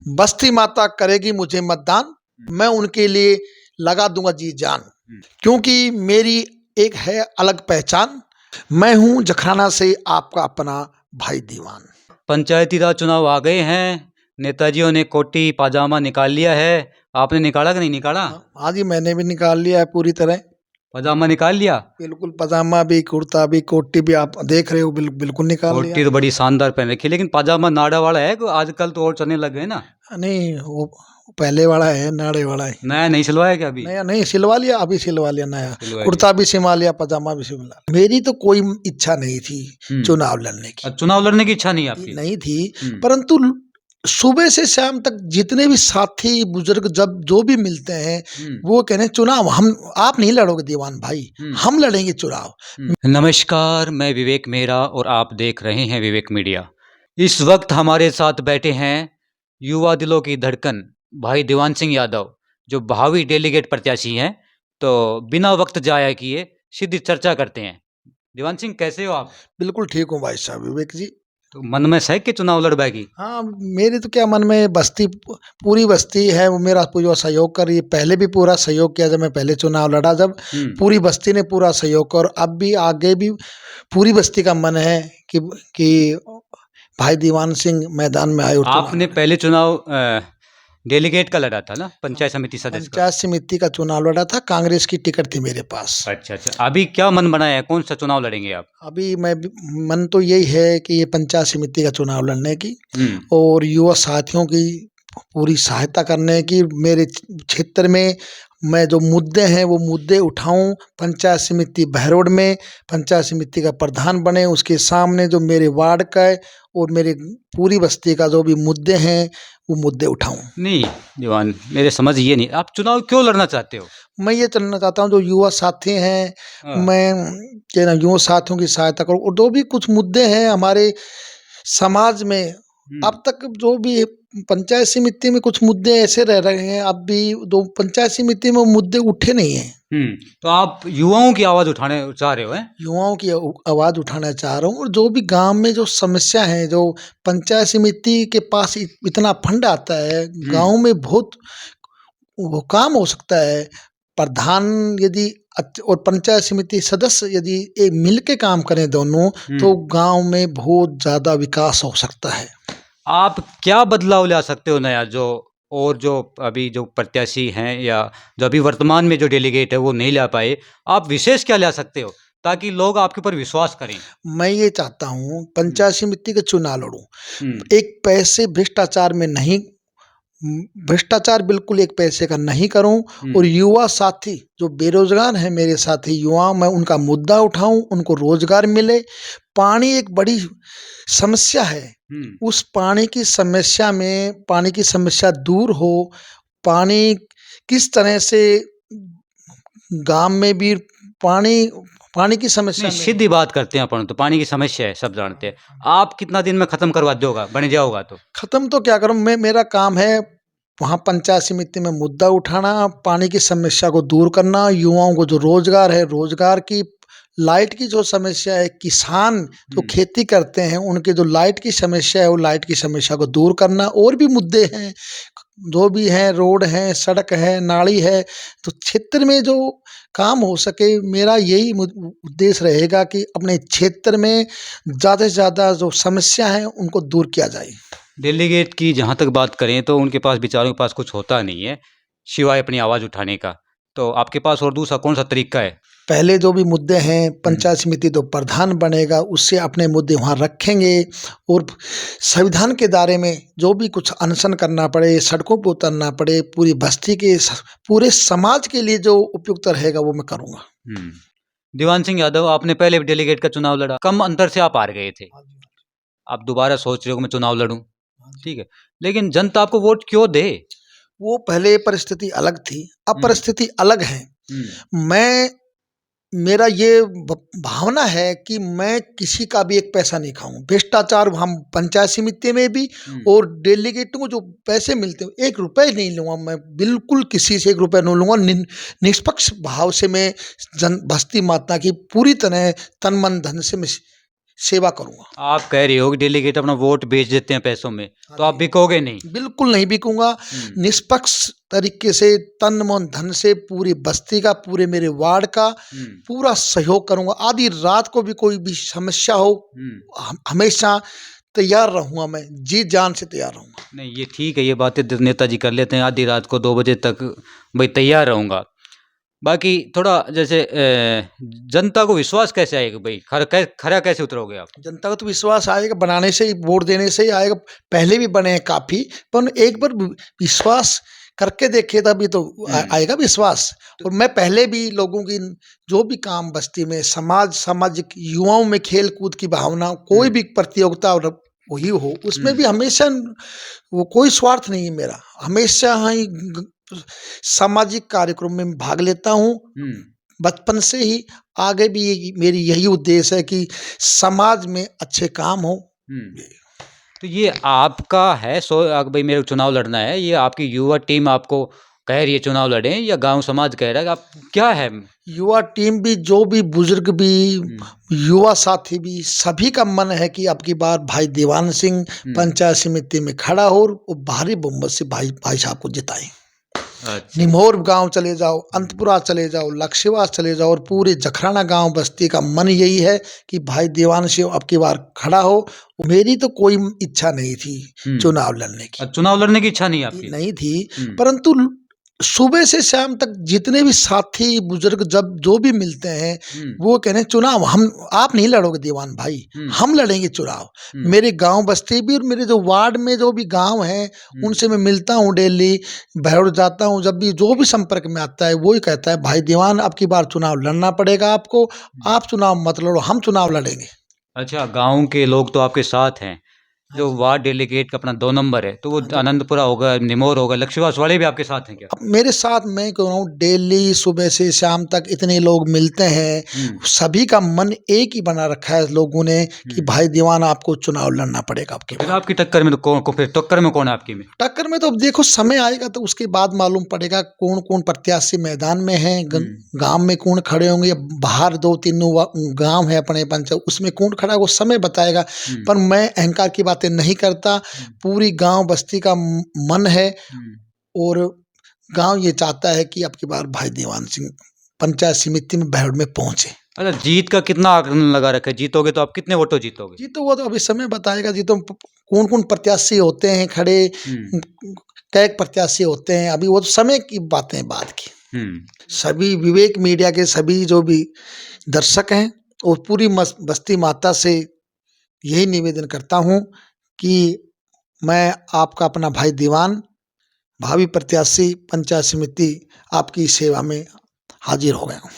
बस्ती माता करेगी मुझे मतदान, मैं उनके लिए लगा दूंगा जी जान, क्योंकि मेरी एक है अलग पहचान। मैं हूं जखराना से आपका अपना भाई दीवान। पंचायती राज चुनाव आ गए हैं। नेताजियों ने कोटी पाजामा निकाल लिया है। आपने निकाला कि नहीं निकाला? हाँ जी, मैंने भी निकाल लिया है पूरी तरह। पजामा निकाल लिया? बिल्कुल, पजामा भी, कुर्ता भी, कोटी भी आप देख रहे हो, बिल्कुल निकाल लिया। कोटी तो बड़ी शानदार पहन रखी है, लेकिन पाजामा नाड़ा वाला है आजकल तो और चलने लग गए ना। नहीं, वो पहले वाला है, नाड़े वाला है। नया नहीं सिलवाया क्या अभी? नया नहीं सिलवा लिया, अभी सिलवा लिया नया। सिलवा लिया। कुर्ता भी सिलवा लिया, पजामा भी सिलवा लिया। मेरी तो कोई इच्छा नहीं थी चुनाव लड़ने की। चुनाव लड़ने की इच्छा नहीं है आपकी? नहीं थी, परंतु सुबह से शाम तक जितने भी साथी बुजुर्ग जब जो भी मिलते हैं, वो कह रहे हैं चुनाव हम आप नहीं लड़ोगे दीवान भाई, हम लड़ेंगे चुनाव। नमस्कार, मैं विवेक मेहरा और आप देख रहे हैं विवेक मीडिया। इस वक्त हमारे साथ बैठे हैं युवा दिलों की धड़कन भाई दीवान सिंह यादव, जो भावी डेलीगेट प्रत्याशी हैं। तो बिना वक्त जाया किए सीधी चर्चा करते हैं। दीवान सिंह, कैसे हो आप? बिल्कुल ठीक हूँ भाई साहब विवेक जी। तो मन में है कि चुनाव लड़वाएगी? हाँ, मेरे तो क्या मन में बस्ती, पूरी बस्ती है वो मेरा पूरा सहयोग कर रही है। पहले भी पूरा सहयोग किया जब मैं पहले चुनाव लड़ा, जब पूरी बस्ती ने पूरा सहयोग कर, और अब भी आगे भी पूरी बस्ती का मन है कि भाई दीवान सिंह मैदान में आए। और आपने पहले चुनाव डेलीगेट का लड़ा था ना, पंचायत समिति सदस्य का? पंचायत समिति का चुनाव लड़ा था, कांग्रेस की टिकट थी मेरे पास। अच्छा अच्छा, अभी क्या मन बनाया है, कौन सा चुनाव लड़ेंगे आप? अभी मन तो यही है कि ये पंचायत समिति का चुनाव लड़ने की, और युवा साथियों की पूरी सहायता करने की। मेरे क्षेत्र में मैं जो मुद्दे हैं वो मुद्दे उठाऊं, पंचायत समिति बहरोड में पंचायत समिति का प्रधान बने, उसके सामने जो मेरे वार्ड का है और मेरे पूरी बस्ती का जो भी मुद्दे हैं वो मुद्दे उठाऊं। नहीं दीवान, मेरे समझ ये नहीं, आप चुनाव क्यों लड़ना चाहते हो? मैं ये चलना चाहता हूँ, जो युवा साथी हैं, मैं क्या ना युवा साथियों की सहायता करूँ, और जो भी कुछ मुद्दे हैं हमारे समाज में अब तक, जो भी पंचायत समिति में कुछ मुद्दे ऐसे रह रहे हैं, अब भी दो पंचायत समिति में मुद्दे उठे नहीं हैं। तो आप युवाओं की आवाज उठाने चाह रहे हो? युवाओं की आवाज उठाना चाह रहा हूँ, और जो भी गांव में जो समस्या है, जो पंचायत समिति के पास इतना फंड आता है, गांव में बहुत वो काम हो सकता है। प्रधान यदि और पंचायत समिति सदस्य यदि एक मिल के काम करें दोनों, तो गांव में बहुत ज़्यादा विकास हो सकता है। आप क्या बदलाव ला सकते हो नया, जो अभी जो प्रत्याशी हैं या जो अभी वर्तमान में जो डेलीगेट है वो नहीं ला पाए? आप विशेष क्या ला सकते हो ताकि लोग आपके ऊपर विश्वास करें? मैं ये चाहता हूँ पंचायत समिति के चुनाव लड़ूं, एक पैसे भ्रष्टाचार में नहीं, भ्रष्टाचार बिल्कुल एक पैसे का नहीं करूं, और युवा साथी जो बेरोजगार हैं मेरे साथी युवा, मैं उनका मुद्दा उठाऊं, उनको रोजगार मिले। पानी एक बड़ी समस्या है, उस पानी की समस्या में, पानी की समस्या दूर हो, पानी किस तरह से गांव में भी पानी की समस्या में। सीधी बात करते हैं अपन, तो पानी की समस्या है सब जानते हैं। आप कितना दिन में खत्म करवा दोगा, बन जाओगा तो? खत्म तो क्या करूं, मेरा काम है वहाँ पंचायत समिति में मुद्दा उठाना, पानी की समस्या को दूर करना, युवाओं को जो रोजगार है, रोजगार की, लाइट की जो समस्या है, किसान जो खेती करते हैं उनके जो लाइट की समस्या है, वो लाइट की समस्या को दूर करना। और भी मुद्दे हैं जो भी हैं, रोड है, सड़क है, नाली है, तो क्षेत्र में जो काम हो सके, मेरा यही उद्देश्य रहेगा कि अपने क्षेत्र में ज़्यादा से ज़्यादा जो समस्या है उनको दूर किया जाए। डेलीगेट की जहाँ तक बात करें तो उनके पास, बेचारों के पास कुछ होता नहीं है सिवाय अपनी आवाज़ उठाने का। तो आपके पास और दूसरा कौन सा तरीका है? पहले जो भी मुद्दे हैं, पंचायत समिति तो प्रधान बनेगा, उससे अपने मुद्दे वहाँ रखेंगे, और संविधान के दायरे में जो भी कुछ अनशन करना पड़े, सड़कों पर उतरना पड़े, पूरी बस्ती के, पूरे समाज के लिए जो उपयुक्त रहेगा वो मैं करूँगा। दीवान सिंह यादव, आपने पहले भी डेलीगेट का चुनाव लड़ा, कम अंतर से आप हार गए थे। आप दोबारा सोच रहे हो कि मैं चुनाव लड़ूं, ठीक है, लेकिन जनता आपको वोट क्यों दे? वो पहले परिस्थिति अलग थी, अब परिस्थिति अलग है। मेरा ये भावना है कि मैं किसी का भी एक पैसा नहीं खाऊं। भ्रष्टाचार हम पंचायत समिति में भी, और डेलीगेटों को जो पैसे मिलते हैं, 1 रुपए नहीं लूँगा मैं, बिल्कुल किसी से 1 रुपए नहीं लूँगा। निष्पक्ष भाव से मैं बस्ती माता की पूरी तरह तन मन धन से मैं सेवा करूँगा। आप कह रहे हो कि डेलीगेट अपना वोट बेच देते हैं पैसों में, हाँ तो आप जी। बिकोगे नहीं। बिल्कुल नहीं बिकूँगा। हुँ, निष्पक्ष तरीके से तन मन धन से पूरी बस्ती का, पूरे मेरे वार्ड का हुँ, पूरा सहयोग करूँगा। आधी रात को भी कोई भी समस्या हो, हुँ। हमेशा तैयार रहूँगा मैं, जी जान से तैयार रहूँगा। नहीं, ये ठीक है, ये बातें द नेताजी कर लेते हैं आधी रात को 2 बजे तक भई तैयार रहूँगा। बाकी थोड़ा जैसे जनता को विश्वास कैसे आएगा भई? खरा कैसे उतरोगे आप? जनता को तो विश्वास आएगा, बनाने से ही, वोट देने से ही आएगा। पहले भी बने हैं काफ़ी, पर एक बार विश्वास करके देखे तभी तो हुँ। आएगा विश्वास। और मैं पहले भी लोगों की जो भी काम बस्ती में सामाजिक युवाओं में खेल कूद की भावना, कोई हुँ, भी प्रतियोगिता और वही हो, उसमें हुँ, भी हमेशा वो कोई स्वार्थ नहीं है मेरा। हमेशा ही सामाजिक कार्यक्रम में भाग लेता हूँ। हुँ, बचपन से ही आगे भी मेरी यही उद्देश्य है कि समाज में अच्छे काम हो। हुँ। तो ये आपका है भई मेरे को चुनाव लड़ना है, ये आपकी युवा टीम आपको कह रही है चुनाव लड़ें या गाँव समाज कह रहा है कि आप क्या है? युवा टीम भी, जो भी बुजुर्ग भी, हुँ, युवा साथी भी, सभी का मन है कि अब की बार भाई दीवान सिंह हुँ। पंचायत समिति में खड़ा हो और भारी बहुमत से भाई भाई साहब को जिताएं। अच्छा। निमोर गांव चले जाओ, हुँ, अंतपुरा चले जाओ, लक्ष्यवास चले जाओ और पूरे जखराना गांव बस्ती का मन यही है कि भाई दीवान सिंह अब की बार खड़ा हो। मेरी तो कोई इच्छा नहीं थी हुँ। चुनाव लड़ने की, चुनाव लड़ने की इच्छा नहीं है आपकी? नहीं थी, हुँ, परंतु सुबह से शाम तक जितने भी साथी बुजुर्ग जब जो भी मिलते हैं, हुँ, वो कह रहे हैं चुनाव हम, आप नहीं लड़ोगे दीवान भाई, हुँ, हम लड़ेंगे चुनाव। हुँ, मेरे गांव बस्ती भी और मेरे जो वार्ड में जो भी गांव हैं, हुँ। उनसे मैं मिलता हूँ डेली, भैरव जाता हूँ, जब भी जो भी संपर्क में आता है वो ही कहता है भाई दीवान अब की बार चुनाव लड़ना पड़ेगा आपको, आप चुनाव मत लड़ो, हम चुनाव लड़ेंगे। अच्छा, गाँव के लोग तो आपके साथ हैं। हाँ जो जी। वार्ड डेलीगेट का अपना 2 नंबर है, तो वो हाँ जी। आनंदपुरा होगा, निमोर होगा, लक्ष्यवास वाले भी आपके साथ हैं क्या? अब मेरे साथ मैं कह रहा हूँ डेली सुबह से शाम तक इतने लोग मिलते हैं, हुँ, सभी का मन एक ही बना रखा है लोगों ने कि हुँ। भाई दीवान आपको चुनाव लड़ना पड़ेगा आपके फिर बार। आपकी टक्कर में तो फिर टक्कर में कौन है आपकी में? टक्कर में तो अब देखो समय आएगा तो उसके बाद मालूम पड़ेगा कौन कौन प्रत्याशी मैदान में है, हुँ, गांव में कौन खड़े होंगे या बाहर दो तीनों गांव है अपने पंचायत उसमें कौन खड़ा है वो समय बताएगा। हुँ, पर मैं अहंकार की बातें नहीं करता, हुँ, पूरी गांव बस्ती का मन है हुँ। और गांव ये चाहता है कि अब की बार भाई दीवान सिंह पंचायत समिति में भैरव में पहुंचे। अच्छा, जीत का कितना आकलन लगा रखा है? जीतोगे तो आप कितने वोटों जीतोगे? जी तो वो तो अभी समय बताएगा। जी तो कौन कौन प्रत्याशी होते हैं खड़े, हुँ, कई प्रत्याशी होते हैं, अभी वो तो समय की बातें हैं बाद की। हुँ। सभी विवेक मीडिया के सभी जो भी दर्शक हैं और पूरी बस्ती माता से यही निवेदन करता हूँ कि मैं आपका अपना भाई दीवान, भावी प्रत्याशी पंचायत समिति आपकी सेवा में हाजिर हो गया हूँ।